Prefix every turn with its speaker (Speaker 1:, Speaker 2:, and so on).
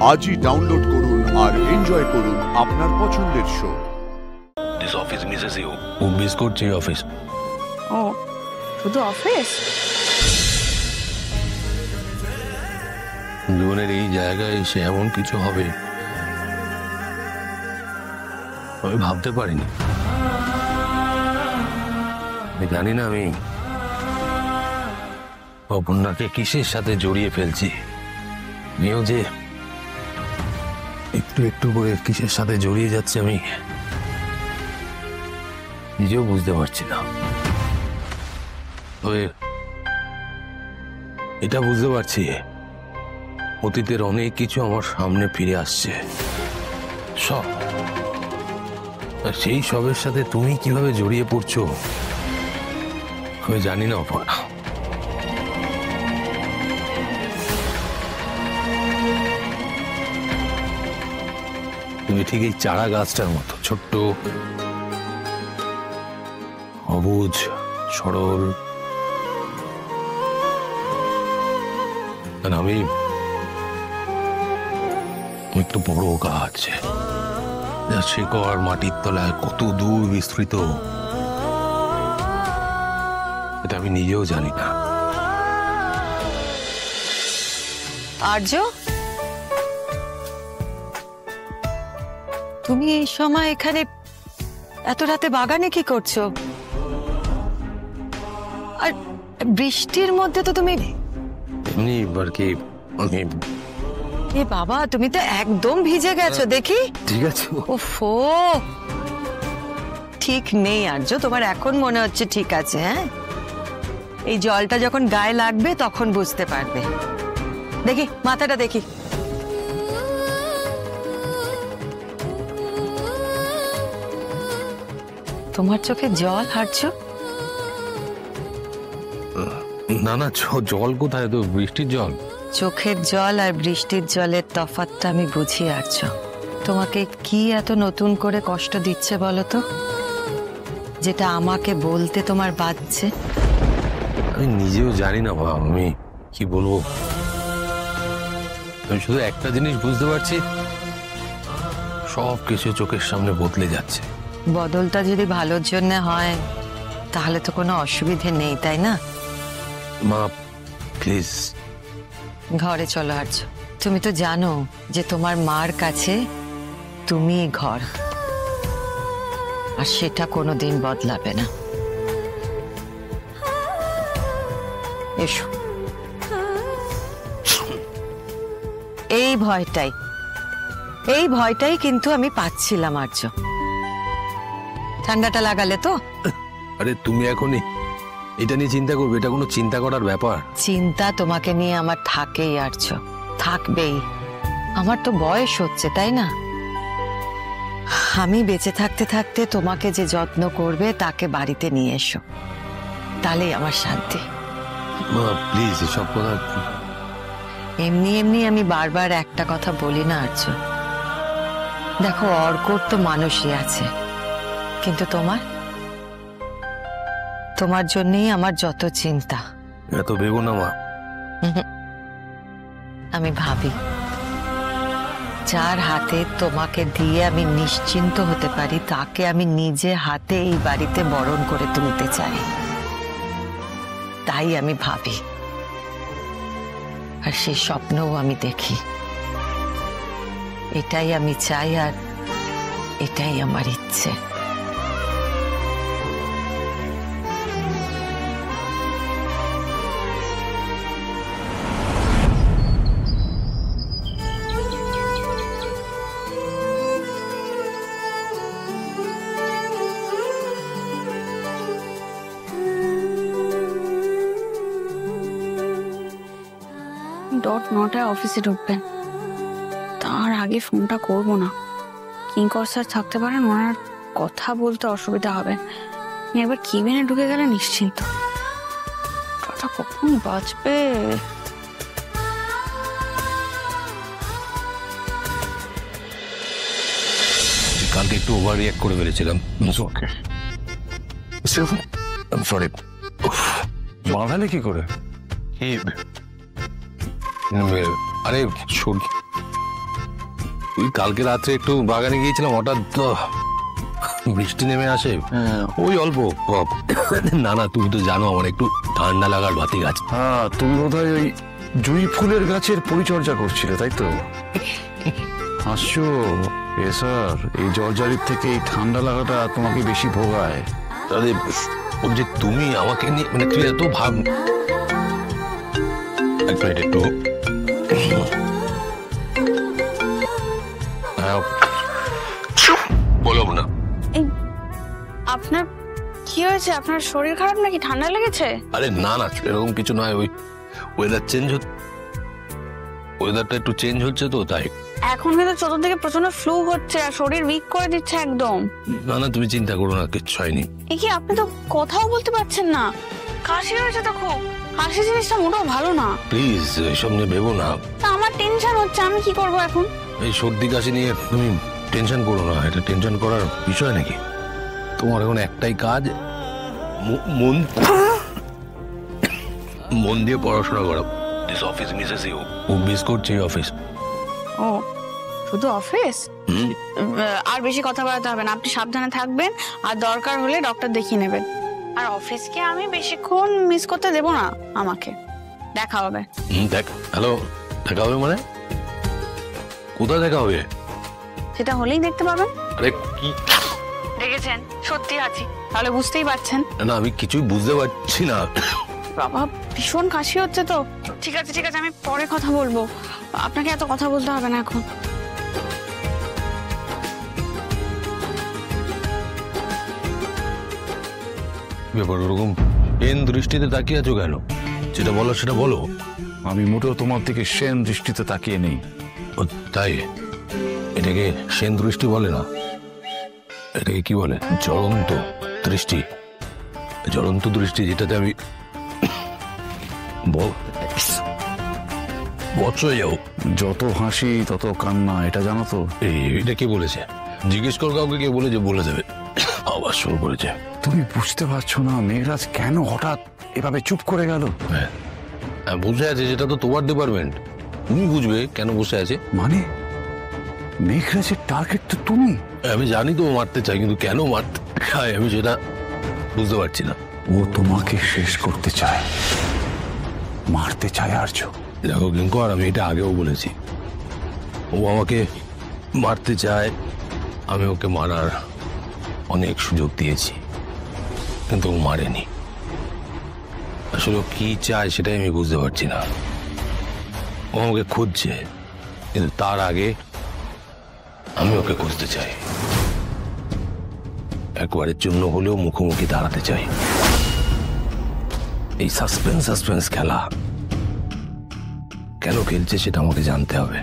Speaker 1: আজই ডাউনলোড করুন আর এনজয় করুন আপনার পছন্দের শো।
Speaker 2: This office misses you. ও মিস করছে অফিস।
Speaker 3: ও শুধু অফিস?
Speaker 2: জীবনের এই জায়গায় এসে এমন কিছু হবে আমি ভাবতে পারিনি। আমি জানি না আমি অপর্ণাকে কিসের সাথে জড়িয়ে ফেলছি। আমিও যে একটু একটু করে কিসের সাথে জড়িয়ে যাচ্ছে আমি নিজেও বুঝতে পারছি না। তবে এটা বুঝতে পারছি অতীতের অনেক কিছু আমার সামনে ফিরে আসছে সব, আর সেই সবের সাথে তুমি কিভাবে জড়িয়ে পড়ছো আমি জানি না অপর্ণা। তুমি ঠিক এই চারা গাছটার মতো ছোট্ট, অবুঝ, সরল, আর আমি একটু বড় গাছ যার শিকড় মাটির তলায় কত দূর বিস্তৃত এটা আমি নিজেও জানি না।
Speaker 4: আর্য, তুমি এই সময় এখানে এত রাতে বাগানে কি করছো? আর বৃষ্টির মধ্যে তো তুমি
Speaker 2: এমনি আর কি।
Speaker 4: এ বাবা, তুমি তো একদম ভিজে গেছো দেখি।
Speaker 2: ঠিক আছে।
Speaker 4: ওফো, ঠিক নেই আর্য, তোমার এখন মনে হচ্ছে ঠিক আছে। হ্যাঁ, এই জলটা যখন গায়ে লাগবে তখন বুঝতে পারবে। দেখি মাথাটা দেখি। তোমার চোখে জল হাঁটছো?
Speaker 2: না না, জল কোথায়? তো বৃষ্টির জল।
Speaker 4: চোখের জল আর বৃষ্টির জলের তফাৎটা আমি বুঝি আর্য। তোমাকে কি এত নতুন করে কষ্ট দিচ্ছে বলো তো, যেটা আমাকে বলতে তোমার বাজছে?
Speaker 2: আমি নিজেও জানি না বাবা, আমি কি বলবো। আমি শুধু একটা জিনিস বুঝতে পারছি, সব কিছু চোখের সামনে বদলে যাচ্ছে।
Speaker 4: বদলটা যদি ভালোর জন্য হয় তাহলে তো কোনো অসুবিধে নেই, তাই না?
Speaker 2: মা প্লিজ
Speaker 4: ঘরে চলো আর্য। তুমি তো জানো যে তোমার মার কাছে তুমি ঘর, আর সেটা কোনোদিন বদলাবে না। এসো। এই ভয়টাই কিন্তু আমি পাচ্ছিলাম আর্য। ঠান্ডাটা লাগালে তো?
Speaker 2: আরে তুমি এখনই এটা নিয়ে চিন্তা করবে? এটা কোনো চিন্তা করার ব্যাপার?
Speaker 4: চিন্তা তোমাকে নিয়ে আমার থাকেই আর্য, থাকবেই। আমার তো বয়স হচ্ছে, তাই না? আমি বেঁচে থাকতে থাকতে তোমাকে যে যত্ন করবে তাকে বাড়িতে নিয়ে এসো, তাহলেই আমার শান্তি।
Speaker 2: মা প্লিজ এসব কথা।
Speaker 4: এমনি এমনি আমি বারবার একটা কথা বলি না আর্য। দেখো, অর্কর তো মানুষই আছে, কিন্তু তোমার জন্যই আমার যত চিন্তা।
Speaker 2: এত ভেবো না মা।
Speaker 4: আমি ভাবি যার হাতে তোমাকে দিয়ে আমি নিশ্চিন্ত হতে পারি তাকে আমি নিজে হাতে এই বাড়িতে বরণ করে তুলতে চাই। তাই আমি ভাবি, আর সেই স্বপ্নও আমি দেখি। এটাই আমি চাই, আর এটাই আমার ইচ্ছে।
Speaker 3: ডট 9টায় অফিসে ঢুকবেন, তার আগে ফোনটা করবো না। কিঙ্কর স্যার থাকতে পারেন, ওনার কথা বলতে অসুবিধা হবে। একবার কেবিনে ঢুকে গেলে নিশ্চিন্ত। ডটটা কখন বাজবে?
Speaker 2: কালকে একটু ওভার রিঅ্যাক্ট করে ফেলেছিলাম। সরি।
Speaker 5: বাঁধালে কি করে?
Speaker 2: আরে ওই কালকে রাত্রে একটু বাগানে গিয়েছিলাম, হঠাৎ তো বৃষ্টি নেমে আসে, ওই অল্প। না না, তুমি তো জানো আমার একটু ঠান্ডা লাগার বাতি গাছ।
Speaker 5: হ্যাঁ, তুমি বোধহয় ওই জুঁই ফুলের গাছের পরিচর্যা করছিলে, তাই তো? হাসছো? এ স্যার, এই জর্জারির থেকে এই ঠান্ডা লাগাটা তোমাকে বেশি ভোগায়।
Speaker 2: তাহলে যে তুমি আমাকে নিয়ে মানে তুই এত ভাব, এক মিনিট একটু। বলো না।
Speaker 3: এই আপনার কি হয়েছে? আপনার শরীর খারাপ নাকি? ঠান্ডা লেগেছে?
Speaker 2: আরে না না, এরকম কিছু নয়, ওই ওয়েদার চেঞ্জ, ওয়েদারটা একটু চেঞ্জ হচ্ছে তো তাই।
Speaker 3: এখন কিন্তু চতুর্দিকে প্রচন্ড ফ্লু হচ্ছে আর শরীর উইক করে দিচ্ছে একদম।
Speaker 2: না না, তুমি চিন্তা করো না, কিচ্ছু হয়নি।
Speaker 3: এ কি, আপনি তো কথাও বলতে পারছেন না। কাশি হয়েছে তো খুব। কাশি জিনিসটা মোটেও ভালো না।
Speaker 2: প্লিজ এসব নিয়ে ভেবো না।
Speaker 3: তা আমার টেনশন হচ্ছে, আমি কি করব এখন?
Speaker 2: এই সর্দি কাশি নিয়ে তুমি টেনশন করো না, এটা টেনশন করার বিষয় নাকি? তোমার এখন একটাই কাজ, মন মন দিয়ে পড়াশোনা করো। দিস অফিস মিসেস ইউ, ও মিস করছে এই অফিস।
Speaker 3: ও শুধু অফিস? আর বেশি কথা বলতে হবে না, আপনি সাবধানে থাকবেন আর দরকার হলে ডক্টর দেখিয়ে নেবেন। আর অফিসকে আমি বেশিক্ষণ মিস করতে দেব না। আমাকে দেখা হবে।
Speaker 2: দেখ, হ্যালো, দেখা হবে মানে কোথায় দেখা হবে?
Speaker 3: সেটা হলেই দেখতে পাবেন।
Speaker 2: আরে কি
Speaker 3: দেখেছেন? সত্যি আছি, তাহলে বুঝতেই পারছেন।
Speaker 2: না, আমি কিছুই বুঝতে পারছি না।
Speaker 3: বাবা, ভীষণ কাশি হচ্ছে তো। ঠিক আছে ঠিক আছে, আমি পরে কথা বলবো, আপনাকে এত কথা বলতে হবে না এখন।
Speaker 2: ব্যাপার ওরকম পেন দৃষ্টিতে তাকিয়ে আছো কেন? যেটা বলো সেটা বলো।
Speaker 5: আমি মোটেও তোমার দিকে সেন দৃষ্টিতে তাকিয়ে নেই।
Speaker 2: ও তাই? এটাকে সেন দৃষ্টি বলে না, এটাকে কি বলে? জ্বলন্ত দৃষ্টি। জ্বলন্ত দৃষ্টি, যেটাতে আমি বছর যাও।
Speaker 5: যত হাসি তত কান্না, এটা জানো তো?
Speaker 2: এটা কে বলেছে? জিজ্ঞেস কর কাউকে, কে বলেছে, বলে দেবে। আবার শুরু করেছে।
Speaker 5: তুমি বুঝতে পারছো না মেঘরাজ কেন হঠাৎ এভাবে চুপ করে গেল?
Speaker 2: হ্যাঁ, বসে আছে, সেটা তো তোমার ডিপার্টমেন্ট, তুমি বুঝবে কেন বসে আছে।
Speaker 5: মানে মেঘরাজের টার্গেট তো তুমি।
Speaker 2: আমি জানি তো ও মারতে চাই, কিন্তু কেন মারতে চায় আমি সেটা বুঝতে পারছি না।
Speaker 5: ও তোমাকে শেষ করতে চায়, মারতে চায় আর্য।
Speaker 2: দেখো কিঙ্কর, আমি এটা আগেও বলেছি, ও আমাকে মারতে চায়, আমি ওকে মারার অনেক সুযোগ দিয়েছি, কিন্তু ও মারেনি। আসলে ও কি চায় সেটাই আমি বুঝতে পারছি না। ও আমাকে খুঁজছে, কিন্তু তার আগে আমি ওকে খুঁজতে চাই। একবারের জন্য হলেও মুখোমুখি দাঁড়াতে চাই। এই সাসপেন্স খেলা কেন খেলছে সেটা আমাকে জানতে হবে।